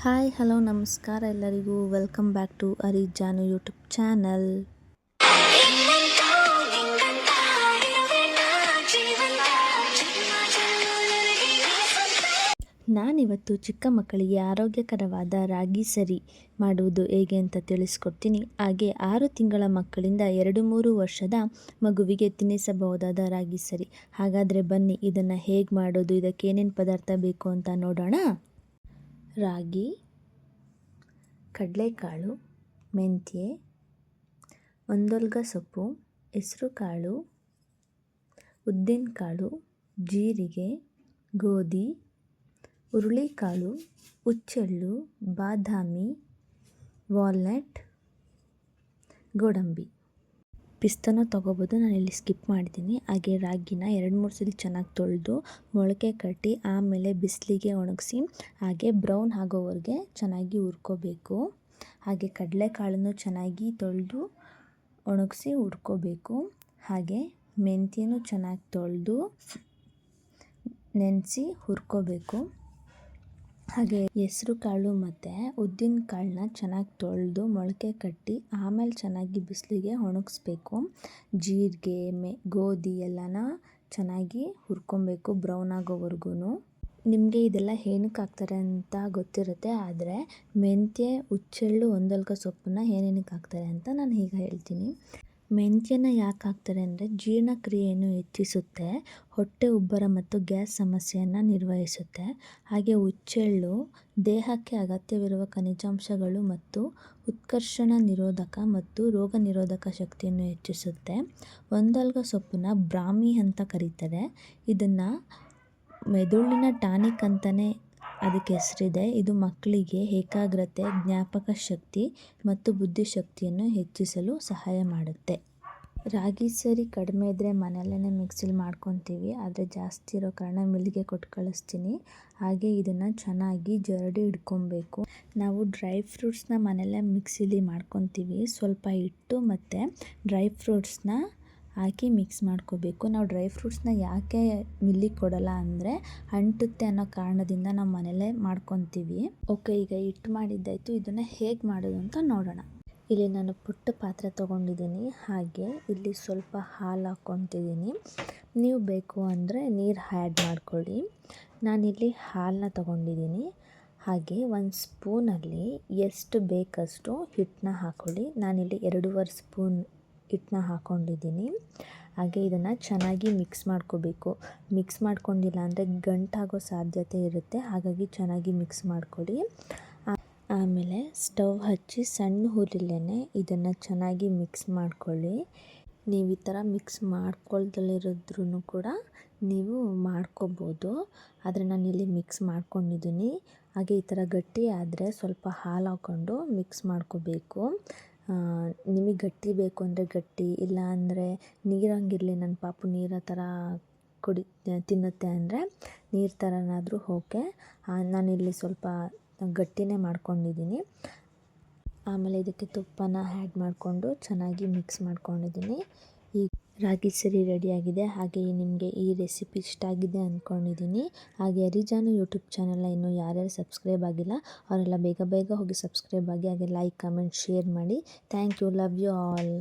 Hi hello ನಮಸ್ಕಾರ ಎಲ್ಲರಿಗೂ welcome back to Janu YouTube channel. ನಾನಿವತ್ತು ಚಿಕ್ಕ ಮಕ್ಕಳಿಗೆ ಆರೋಗ್ಯಕರವಾದ ರಾಗಿ ಸರಿ ಮಾಡುವುದು ಹೇಗೆ ಅಂತ ತಿಳಿಸ್ಕೊಡ್ತೀನಿ. ಹಾಗೆ 6 ತಿಂಗಳ ಮಕ್ಕಳಿಂದ 2-3 ವರ್ಷದ ಮಗುವಿಗೆ ತಿನ್ನಿಸಬಹುದಾದ ರಾಗಿ ಸರಿ. ಹಾಗಾದರೆ ಬನ್ನಿ ಇದನ್ನು ಹೇಗೆ ಮಾಡೋದು, ಇದಕ್ಕೆ ಏನೇನು ಪದಾರ್ಥ ಬೇಕು ಅಂತ ನೋಡೋಣ. ರಾಗಿ, ಕಡಲೆಕಾಳು, ಮೆಂತ್ಯೆ, ಒಂದೊಲ್ಗ ಸೊಪ್ಪು, ಹೆಸರುಕಾಳು, ಉದ್ದಿನಕಾಳು, ಜೀರಿಗೆ, ಗೋಧಿ, ಹುರುಳಿಕಾಳು, ಹುಚ್ಚೆಳ್ಳು, ಬಾದಾಮಿ, ವಾಲ್ನಟ್, ಗೋಡಂಬಿ. ಪಿಸ್ತನೂ ತೊಗೋಬೋದು, ನಾನಿಲ್ಲಿ ಸ್ಕಿಪ್ ಮಾಡಿದ್ದೀನಿ. ಹಾಗೆ ರಾಗಿನ 2-3 ಸಲ ಚೆನ್ನಾಗಿ ತೊಳೆದು ಮೊಳಕೆ ಕಟ್ಟಿ ಆಮೇಲೆ ಬಿಸಿಲಿಗೆ ಒಣಗಿಸಿ ಹಾಗೆ ಬ್ರೌನ್ ಆಗೋವರೆಗೆ ಚೆನ್ನಾಗಿ ಹುರ್ಕೋಬೇಕು. ಹಾಗೆ ಕಡಲೆಕಾಳನ್ನು ಚೆನ್ನಾಗಿ ತೊಳೆದು ಒಣಗಿಸಿ ಹುರ್ಕೋಬೇಕು. ಹಾಗೆ ಮೆಂತ್ಯನೂ ಚೆನ್ನಾಗಿ ತೊಳೆದು ನೆನೆಸಿ ಹುರ್ಕೋಬೇಕು. ಹಾಗೆ ಹೆಸರು ಕಾಳು ಮತ್ತು ಉದ್ದಿನ ಕಾಳನ್ನ ಚೆನ್ನಾಗಿ ತೊಳೆದು ಮೊಳಕೆ ಕಟ್ಟಿ ಆಮೇಲೆ ಚೆನ್ನಾಗಿ ಬಿಸಿಲಿಗೆ ಒಣಗಿಸ್ಬೇಕು. ಜೀರಿಗೆ, ಗೋಧಿ ಎಲ್ಲನ ಚೆನ್ನಾಗಿ ಹುರ್ಕೊಬೇಕು ಬ್ರೌನ್ ಆಗೋವರೆಗೂ. ನಿಮಗೆ ಇದೆಲ್ಲ ಏನಕ್ಕೆ ಹಾಕ್ತಾರೆ ಅಂತ ಗೊತ್ತಿರುತ್ತೆ, ಆದರೆ ಮೆಂತ್ಯೆ, ಹುಚ್ಚೆಳ್ಳು, ಒಂದೊಲ್ಗ ಸೊಪ್ಪನ್ನ ಏನೇನಕ್ಕೆ ಹಾಕ್ತಾರೆ ಅಂತ ನಾನು ಈಗ ಹೇಳ್ತೀನಿ. ಮೆಂತ್ಯನ ಯಾಕೆ ಹಾಕ್ತಾರೆ ಅಂದರೆ ಜೀರ್ಣಕ್ರಿಯೆಯನ್ನು ಹೆಚ್ಚಿಸುತ್ತೆ, ಹೊಟ್ಟೆ ಉಬ್ಬರ ಮತ್ತು ಗ್ಯಾಸ್ ಸಮಸ್ಯೆಯನ್ನು ನಿರ್ವಹಿಸುತ್ತೆ. ಹಾಗೆ ಹುಚ್ಚೆಳ್ಳು ದೇಹಕ್ಕೆ ಅಗತ್ಯವಿರುವ ಖನಿಜಾಂಶಗಳು ಮತ್ತು ಉತ್ಕರ್ಷಣ ನಿರೋಧಕ ಮತ್ತು ರೋಗ ನಿರೋಧಕ ಶಕ್ತಿಯನ್ನು ಹೆಚ್ಚಿಸುತ್ತೆ. ಒಂದೊಲ್ಗ ಸೊಪ್ಪನ್ನ ಬ್ರಾಹ್ಮಿ ಅಂತ ಕರೀತಾರೆ. ಇದನ್ನು ಮೆದುಳಿನ ಟಾನಿಕ್ ಅಂತಲೇ ಅದಕ್ಕೆ ಹೆಸರಿದೆ. ಇದು ಮಕ್ಕಳಿಗೆ ಏಕಾಗ್ರತೆ, ಜ್ಞಾಪಕ ಶಕ್ತಿ ಮತ್ತು ಬುದ್ಧಿಶಕ್ತಿಯನ್ನು ಹೆಚ್ಚಿಸಲು ಸಹಾಯ ಮಾಡುತ್ತೆ. ರಾಗಿ ಸರಿ ಕಡಿಮೆ ಇದ್ದರೆ ಮನೆಯಲ್ಲೇ ಮಿಕ್ಸಿಲಿ ಮಾಡ್ಕೊತೀವಿ, ಆದರೆ ಜಾಸ್ತಿ ಇರೋ ಕಾರಣ ಮಿಲ್ಗೆ ಕೊಟ್ಟು ಕಳಿಸ್ತೀನಿ. ಹಾಗೆ ಇದನ್ನು ಚೆನ್ನಾಗಿ ಜರಡಿ ಹಿಡ್ಕೊಬೇಕು. ನಾವು ಡ್ರೈ ಫ್ರೂಟ್ಸ್ನ ಮನೆಯಲ್ಲೇ ಮಿಕ್ಸಿಲಿ ಮಾಡ್ಕೊತೀವಿ. ಸ್ವಲ್ಪ ಹಿಟ್ಟು ಮತ್ತು ಡ್ರೈ ಫ್ರೂಟ್ಸ್ನ ಹಾಕಿ ಮಿಕ್ಸ್ ಮಾಡ್ಕೋಬೇಕು. ನಾವು ಡ್ರೈ ಫ್ರೂಟ್ಸ್ನ ಯಾಕೆ ಮಿಲ್ಲಿಗೆ ಕೊಡೋಲ್ಲ ಅಂದರೆ ಅಂಟುತ್ತೆ ಅನ್ನೋ ಕಾರಣದಿಂದ ನಾವು ಮನೆಯಲ್ಲೇ ಮಾಡ್ಕೊತೀವಿ. ಓಕೆ, ಈಗ ಹಿಟ್ಟು ಮಾಡಿದ್ದಾಯಿತು. ಇದನ್ನು ಹೇಗೆ ಮಾಡೋದು ಅಂತ ನೋಡೋಣ. ಇಲ್ಲಿ ನಾನು ಪುಟ್ಟ ಪಾತ್ರೆ ತೊಗೊಂಡಿದ್ದೀನಿ. ಹಾಗೆ ಇಲ್ಲಿ ಸ್ವಲ್ಪ ಹಾಲು ಹಾಕ್ಕೊತಿದ್ದೀನಿ. ನೀವು ಬೇಕು ಅಂದರೆ ನೀರು ಆ್ಯಡ್ ಮಾಡ್ಕೊಳ್ಳಿ. ನಾನಿಲ್ಲಿ ಹಾಲನ್ನ ತೊಗೊಂಡಿದ್ದೀನಿ. ಹಾಗೆ 1 ಸ್ಪೂನಲ್ಲಿ ಎಷ್ಟು ಬೇಕಷ್ಟು ಹಿಟ್ಟನ್ನ ಹಾಕ್ಕೊಳ್ಳಿ. ನಾನಿಲ್ಲಿ 2.5 ಸ್ಪೂನ್ ಹಿಟ್ಟನ್ನ ಹಾಕ್ಕೊಂಡಿದ್ದೀನಿ. ಹಾಗೆ ಇದನ್ನು ಚೆನ್ನಾಗಿ ಮಿಕ್ಸ್ ಮಾಡ್ಕೋಬೇಕು. ಮಿಕ್ಸ್ ಮಾಡ್ಕೊಂಡಿಲ್ಲ ಅಂದರೆ ಗಂಟಾಗೋ ಸಾಧ್ಯತೆ ಇರುತ್ತೆ, ಹಾಗಾಗಿ ಚೆನ್ನಾಗಿ ಮಿಕ್ಸ್ ಮಾಡ್ಕೊಳ್ಳಿ. ಆಮೇಲೆ ಸ್ಟವ್ ಹಚ್ಚಿ ಸಣ್ಣ ಉರಿಯಲ್ಲೇ ಇದನ್ನು ಚೆನ್ನಾಗಿ ಮಿಕ್ಸ್ ಮಾಡ್ಕೊಳ್ಳಿ. ನೀವು ಈ ಥರ ಮಿಕ್ಸ್ ಮಾಡ್ಕೊಳ್ದಲ್ಲಿರೋದ್ರೂ ಕೂಡ ನೀವು ಮಾಡ್ಕೋಬೋದು, ಆದರೆ ನಾನಿಲ್ಲಿ ಮಿಕ್ಸ್ ಮಾಡ್ಕೊಂಡಿದ್ದೀನಿ. ಹಾಗೆ ಈ ಥರ ಗಟ್ಟಿ ಆದರೆ ಸ್ವಲ್ಪ ಹಾಲು ಹಾಕ್ಕೊಂಡು ಮಿಕ್ಸ್ ಮಾಡ್ಕೋಬೇಕು. ನಿಮಗೆ ಗಟ್ಟಿ ಬೇಕು ಅಂದರೆ ಗಟ್ಟಿ, ಇಲ್ಲ ಅಂದರೆ ನೀರಂಗಿರಲಿ, ನನ್ನ ಪಾಪು ನೀರ ಥರ ತಿನ್ನುತ್ತೆ ಅಂದರೆ ನೀರು ಥರನಾದರೂ ಓಕೆ. ನಾನಿಲ್ಲಿ ಸ್ವಲ್ಪ ಗಟ್ಟಿನೇ ಮಾಡ್ಕೊಂಡಿದ್ದೀನಿ. ಆಮೇಲೆ ಇದಕ್ಕೆ ತುಪ್ಪನ ಆ್ಯಡ್ ಮಾಡಿಕೊಂಡು ಚೆನ್ನಾಗಿ ಮಿಕ್ಸ್ ಮಾಡ್ಕೊಂಡಿದ್ದೀನಿ. ಈ ರಾಗಿ ಸರಿ ರೆಡಿಯಾಗಿದೆ. ಹಾಗೆ ನಿಮಗೆ ಈ ರೆಸಿಪಿ ಇಷ್ಟ ಆಗಿದೆ ಅಂದ್ಕೊಂಡಿದ್ದೀನಿ. ಹಾಗೆ ಜಾನು ಯೂಟ್ಯೂಬ್ ಚಾನಲ್ನ ಇನ್ನೂ ಯಾರ್ಯಾರು ಸಬ್ಸ್ಕ್ರೈಬ್ ಆಗಿಲ್ಲ ಅವರೆಲ್ಲ ಬೇಗ ಬೇಗ ಹೋಗಿ ಸಬ್ಸ್ಕ್ರೈಬ್ ಆಗಿ, ಹಾಗೆ ಲೈಕ್, ಕಮೆಂಟ್, ಶೇರ್ ಮಾಡಿ. Thank you, love you all.